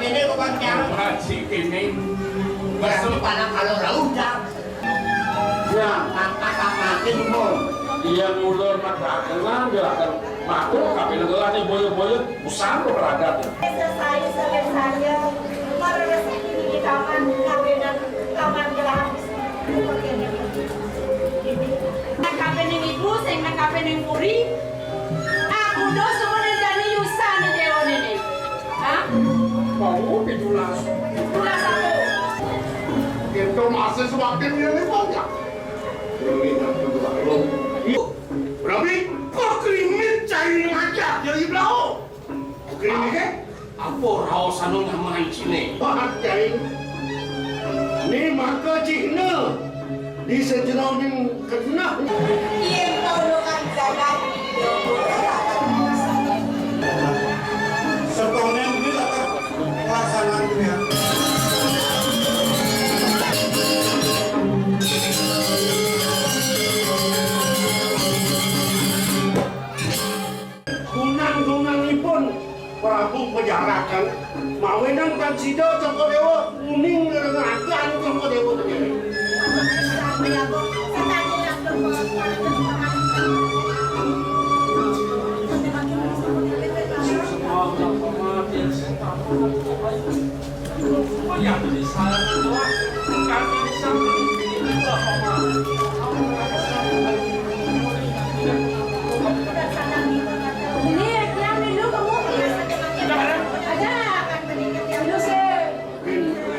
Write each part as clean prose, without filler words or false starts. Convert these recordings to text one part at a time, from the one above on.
kene kok pancen. Haji kene. Masuk panah kalau udah. Ya, kata makin mau. Iya mulur makanan ya kan. Makro kabeh ngelane boyo-boyo usah beradat. Saya marah di kamar kabenan kamar gelang. Nak kabenan ibu, sing nak kabenan puri. Aku do semuanya jadi yusan di dewa ini. Hah? Mau pidulas. Tulas aku. Kita masih semakin ini banyak. Ini nanti belum. Berarti kok krimin cari ngajak jadi belau. Krimin ke? Apa raos anu nyamain sini? Wah, cai. Ni maka cihna di sejerau ni kena. Iya, kalau kan jaga. Sekolah ni tak pelaksanaan dunia. Gunang-gunang ni pun Prabu penjarakan mawenang kan sido Joko Dewa kuning dengan agan Joko Dewa sendiri. Yang di sana doang, kami di sana Ini yang minum kamu. Ada. Minum sih.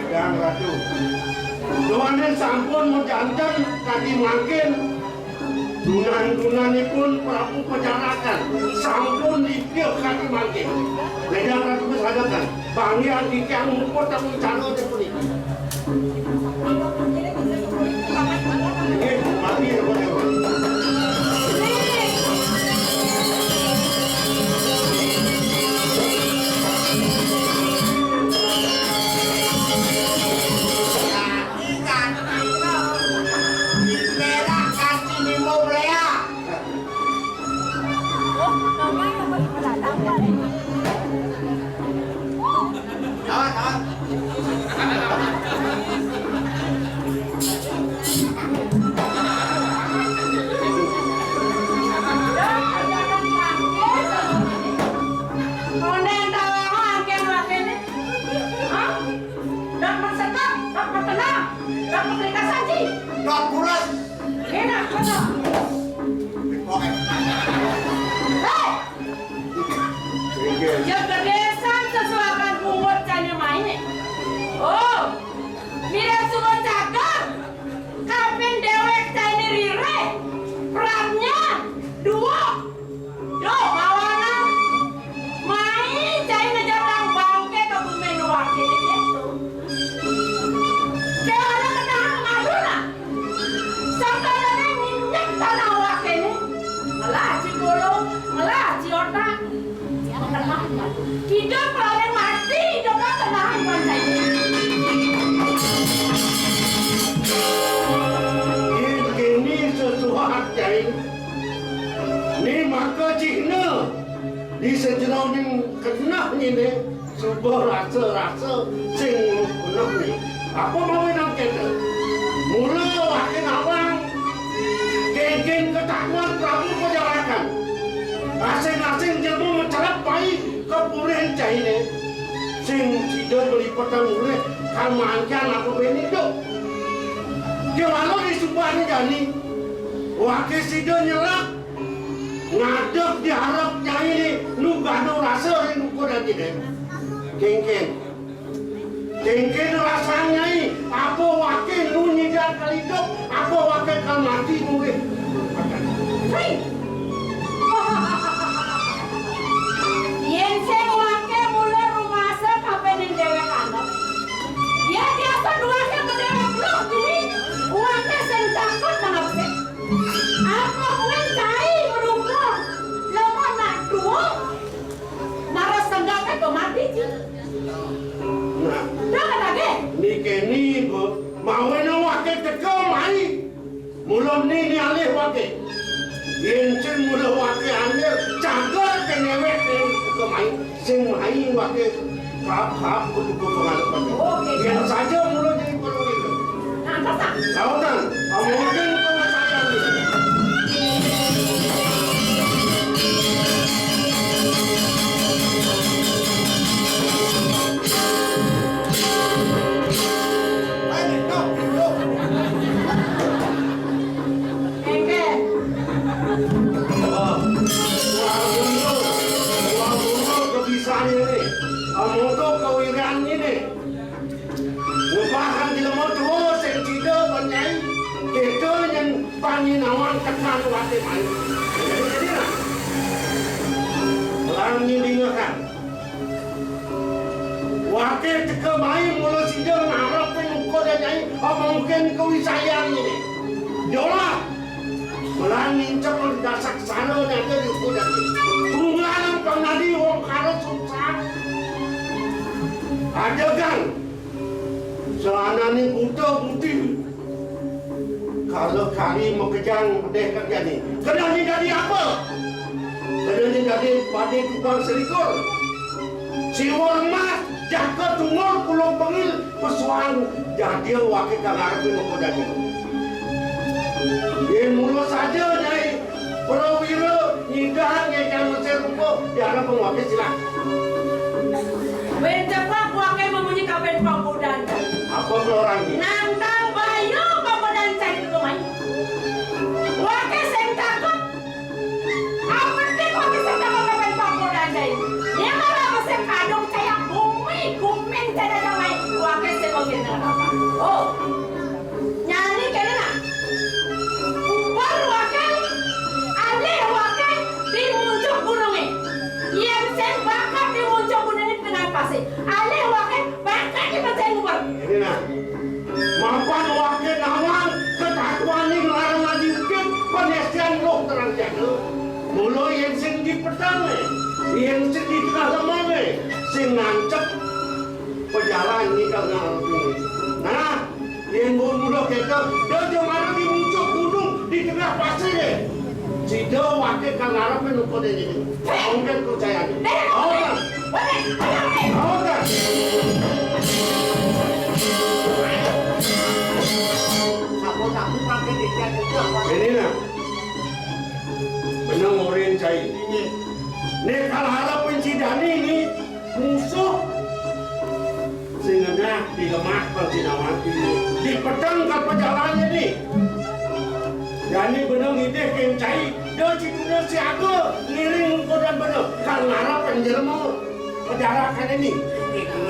Dan ratu. Doanya sampun menjantan tadi makin. Dunan-dunan ini pun Prabu penjarakan. Sampun dipil kaki makin. Dan ratu kesadakan. Bangnya di yang mumput tapi caro dia pun ini. Ini mati ya boleh. Hidup paling mati, hidup tenang pandai. Ini sesuatu cai. Ni maka cihna di sejerau ni kena ni ni sebuah rasa sing kena ni. Apa mahu nak kata? Mula wakil awang geng-geng ketahuan Prabu penjarakan. Asing-asing jemu mencerap baik kepulihan cai ni. Sing tidak beli petang mulai kamankan aku ini dok. Dia lalu di sebuah ni jani. Wakil sido nyelak ngadep diharap nyai ni nu gado rasa yang nuku dan tidak kengken rasa nyai apa wakil nu nyidak kali hidup apa wakil kan mati mungkin Yen sing wakil mula rumasa kapening dewek anak. Ya biasa dua sing dewek blok gini. Wakil sing takut nang apa sih? Apa kuwi cai merungkul. Lemah nak dua. Naras senggaknya kok mati. nah Jangan lagi. ni keni mau na wakil teka mai mulai ni alih wakil yen sing mula wakil alih jaga kenewek teka mai sing mai wakil Hap kudu pengalaman. Oke. Yang saja mulai jadi perwira. Nah, kata. Tahu kan? Mungkin kau saya ni. Engke. Kebiasaan ini, motor kewiraan ini, bahkan di lemah dua sentida banyak, kita yang paninawan tekan wate mai. Jadi lah, orang ini dengarkan, wate teka mai mula sida ngarap penukar dan nyai, mungkin kewisayaan ini, jolah. Melangin cepat dasak sana dan jadi kuda. Tunggang penadi wong karo susah. Ada kan? Selana ni buta putih. Kalau kali mau kejang deh kerja ni. Kena ni jadi apa? Kena ni jadi pada tukang selikur. Siwar mas jaga tumor pulau pengil pesuan jadi wakil kangarap ni mau kuda ni. Dia mula saja nyai perwira nyindahan yang kan mesir rupa diarah penguapin silang. Bencepat wakil memunyi kaben pangkudan. Apa orang ni? Nantang bayu pangkudan cari itu main. Wakil sing takut. Apa sih wakil sing takut kaben pangkudan cari? Dia malah mesir kadung saya kumin cari main. Wakil sing mungkin apa? Oh, nyanyi kena nak? Wakil, alih wakil di muncul gunungnya. Yang sen bakal di muncul gunungnya tengah pasir. Alih wakil bakal di pasir luar. Ini nak. Mapan wakil nawang ketakuan ni larang lagi ukit penesian roh terang jaga. Mula yang sing di petang yang sing di tengah lemah sing nancep pejalan ni kau ngarap ini. Nah, yang mula kita dia jangan di muncul gunung di tengah pasir ni. Cida wakil kau ngarap ini kau ini. Mungkin kau saya ni. Tahu tak? Tahu tak? Sapu pakai dikat itu apa? Ini nak. Benar orang cai. Ni kalau harap pencidani ni musuh. Sehingga di lemah pencinawan ini di petang kat perjalanannya ni. Jadi benar ide kencai. Dia citunya siaga ngiring muka dan benar. Kalau harap penjermu perjalanan ini.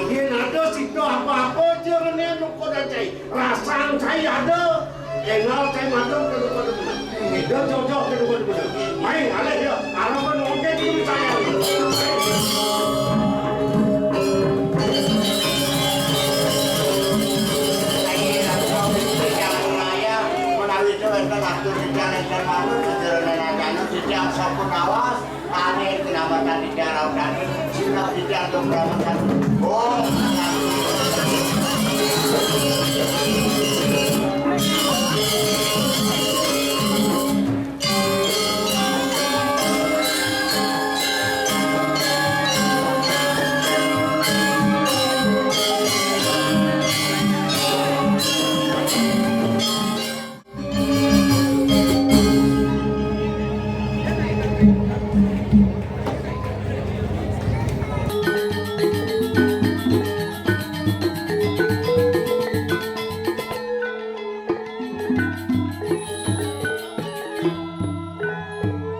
Dia ada situ apa-apa je ni muka dan cai. Rasang cai ada. Engal cai matang ke muka dan benar. Dia jauh-jauh ke muka dan benar. Main alih dia. Harapan mungkin itu saya. Setiap sapu kawas, aneh kenapa tadi jarang dan sinar tidak untuk berapa. Oh.